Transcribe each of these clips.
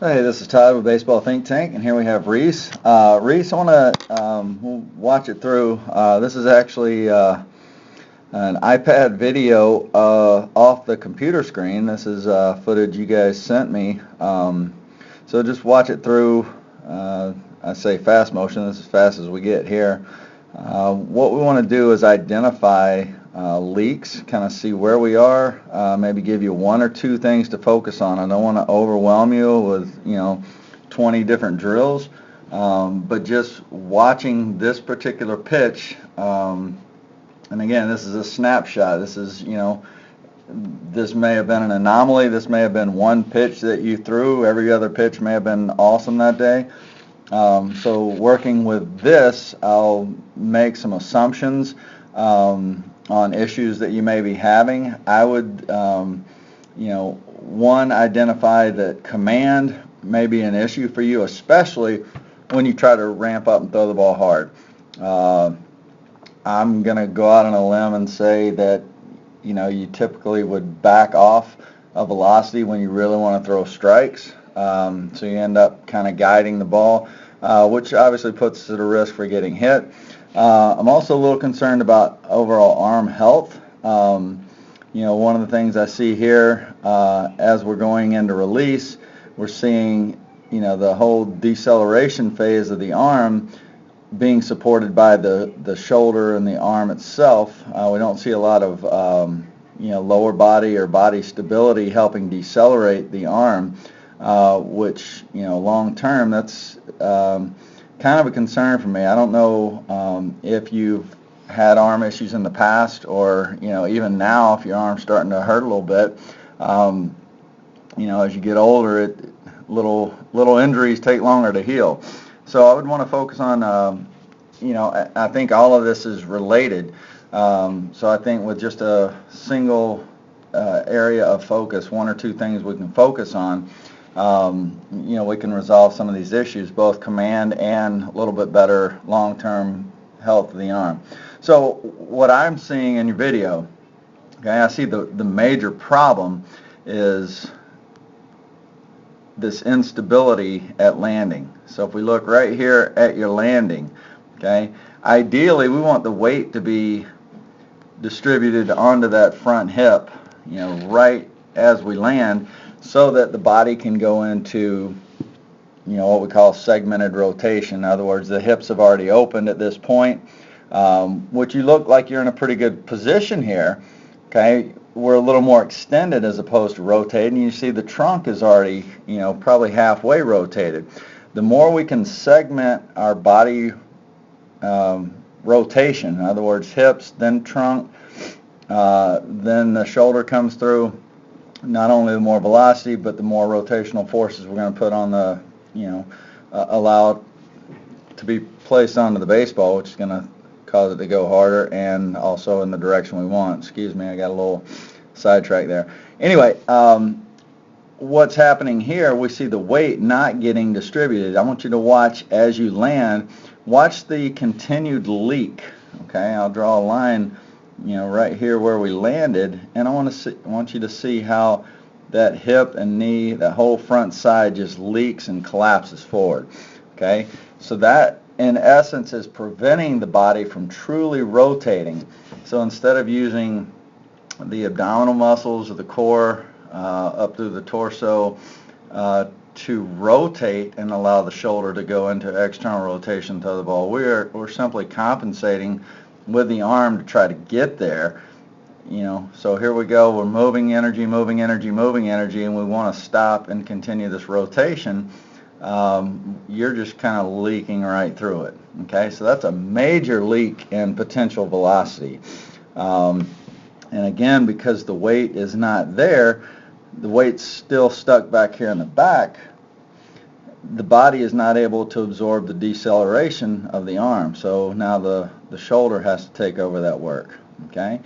Hey, this is Todd with Baseball Think Tank, and here we have Reese. Reese, I want to we'll watch it through. This is actually an iPad video off the computer screen. This is footage you guys sent me. So just watch it through. I say fast motion. This is as fast as we get here. What we want to do is identify leaks, kind of see where we are, maybe give you one or two things to focus on. I don't want to overwhelm you with 20 different drills, but just watching this particular pitch, and again, this is a snapshot. This is, this may have been an anomaly. This may have been one pitch that you threw. Every other pitch may have been awesome that day. So working with this, I'll make some assumptions on issues that you may be having. I would, one, identify that command may be an issue for you, especially when you try to ramp up and throw the ball hard. I'm going to go out on a limb and say that, you typically would back off a velocity when you really want to throw strikes. So you end up kind of guiding the ball, which obviously puts it at a risk for getting hit. I'm also a little concerned about overall arm health. One of the things I see here as we're going into release, we're seeing, the whole deceleration phase of the arm being supported by the shoulder and the arm itself. We don't see a lot of, lower body or body stability helping decelerate the arm, which, long term, that's kind of a concern for me. I don't know if you've had arm issues in the past, or even now, if your arm's starting to hurt a little bit. As you get older, little injuries take longer to heal. So I would want to focus on, I think all of this is related. So I think with just a single area of focus, one or two things we can focus on, we can resolve some of these issues, both command and a little bit better long-term health of the arm. So what I'm seeing in your video, okay, I see the major problem is this instability at landing. So if we look right here at your landing, okay, ideally we want the weight to be distributed onto that front hip, right as we land, so that the body can go into, what we call segmented rotation. In other words, the hips have already opened at this point, which you look like you're in a pretty good position here. Okay, we're a little more extended as opposed to rotating. You see the trunk is already, probably halfway rotated. The more we can segment our body rotation, in other words, hips, then trunk, then the shoulder comes through, not only the more velocity, but the more rotational forces we're going to put on the, allow it to be placed onto the baseball, which is going to cause it to go harder and also in the direction we want. Excuse me, I got a little sidetracked there. Anyway, what's happening here, we see the weight not getting distributed. I want you to watch as you land. Watch the continued leak. Okay, I'll draw a line, right here where we landed, and I want you to see how that hip and knee, that whole front side just leaks and collapses forward. Okay, so that in essence is preventing the body from truly rotating. So instead of using the abdominal muscles of the core up through the torso to rotate and allow the shoulder to go into external rotation to the ball, we're simply compensating with the arm to try to get there. So here we go, we're moving energy, and we want to stop and continue this rotation. You're just kind of leaking right through it. Okay, so that's a major leak in potential velocity. And again, because the weight is not there, the weight's still stuck back here in the back, the body is not able to absorb the deceleration of the arm. So now the shoulder has to take over that work. Okay,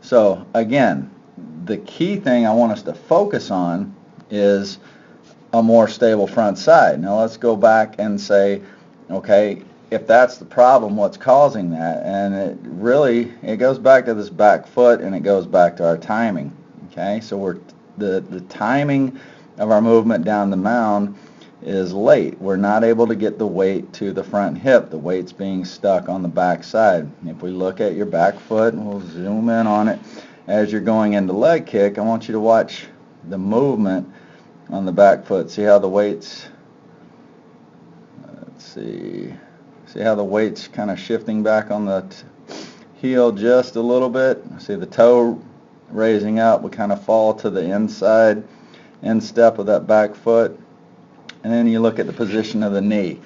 so again, the key thing I want us to focus on is a more stable front side. Now let's go back and say, okay, if that's the problem, what's causing that? And it goes back to this back foot, and it goes back to our timing. Okay, so the timing of our movement down the mound is late. We're not able to get the weight to the front hip. The weight's being stuck on the back side. If we look at your back foot, and we'll zoom in on it, as you're going into leg kick, I want you to watch the movement on the back foot. See how the weight's, see how the weight's kind of shifting back on the heel just a little bit. See the toe raising up. We kind of fall to the inside instep of that back foot. And then you look at the position of the knee.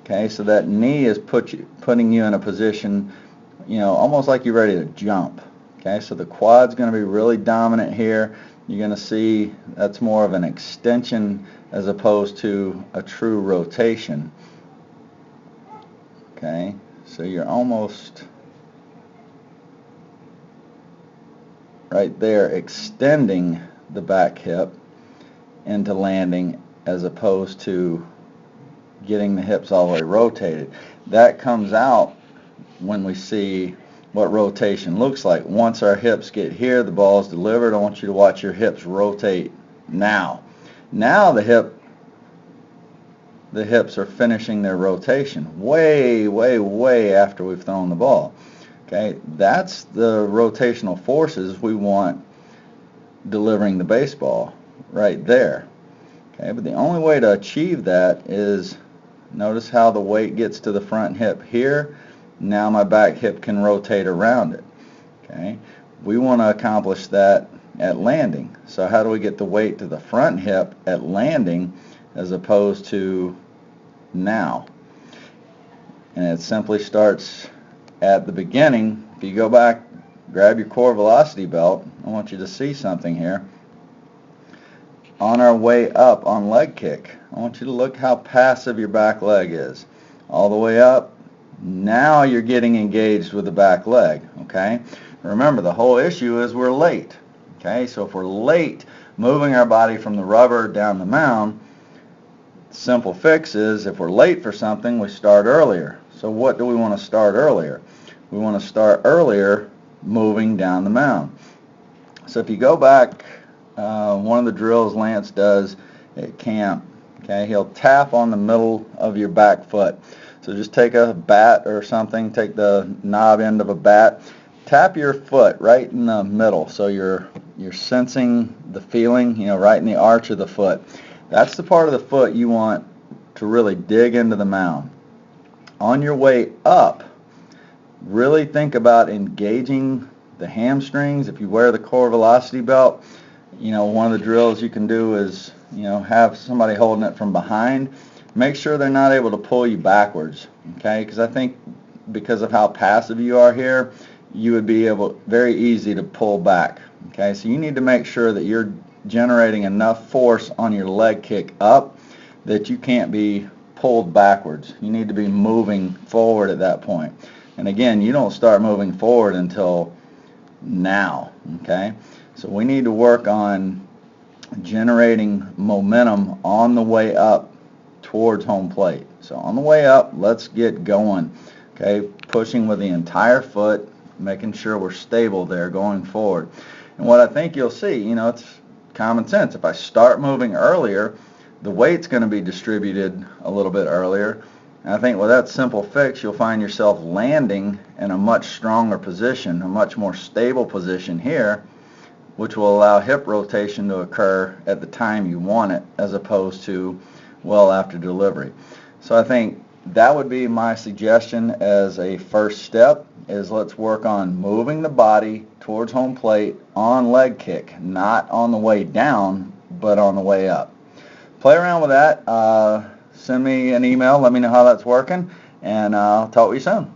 Okay, so that knee is putting you in a position, almost like you're ready to jump. Okay, so the quad's going to be really dominant here. You're going to see that's more of an extension as opposed to a true rotation. Okay, so you're almost right there extending the back hip into landing as opposed to getting the hips all the way rotated. That comes out when we see what rotation looks like. Once our hips get here, the ball is delivered. I want you to watch your hips rotate now. Now the hips are finishing their rotation way after we've thrown the ball. Okay, that's the rotational forces we want delivering the baseball right there. Okay, but the only way to achieve that is, notice how the weight gets to the front hip here. Now my back hip can rotate around it. Okay, we want to accomplish that at landing. So how do we get the weight to the front hip at landing as opposed to now? And it simply starts at the beginning. If you go back, grab your core velocity belt, I want you to see something here. On our way up on leg kick, I want you to look how passive your back leg is. All the way up, now you're getting engaged with the back leg, okay? Remember, the whole issue is we're late, okay? So if we're late moving our body from the rubber down the mound, simple fix is if we're late for something, we start earlier. So what do we want to start earlier? We want to start earlier moving down the mound. So if you go back, one of the drills Lance does at camp, okay, he'll tap on the middle of your back foot. So just take a bat or something, take the knob end of a bat, tap your foot right in the middle so you're sensing the feeling, right in the arch of the foot. That's the part of the foot you want to really dig into the mound. On your way up, really think about engaging the hamstrings. If you wear the core velocity belt, one of the drills you can do is, have somebody holding it from behind. Make sure they're not able to pull you backwards, okay? Because I think because of how passive you are here, you would be very easy to pull back, okay? So you need to make sure that you're generating enough force on your leg kick up that you can't be pulled backwards. You need to be moving forward at that point. And again, you don't start moving forward until now, okay? So we need to work on generating momentum on the way up towards home plate. So on the way up, let's get going, okay? Pushing with the entire foot, making sure we're stable there going forward. And what I think you'll see, it's common sense. If I start moving earlier, the weight's going to be distributed a little bit earlier. And I think with that simple fix, you'll find yourself landing in a much stronger position, a much more stable position here, which will allow hip rotation to occur at the time you want it as opposed to well after delivery. So I think that would be my suggestion as a first step, is let's work on moving the body towards home plate on leg kick, not on the way down, but on the way up. Play around with that. Send me an email. Let me know how that's working, and I'll talk to you soon.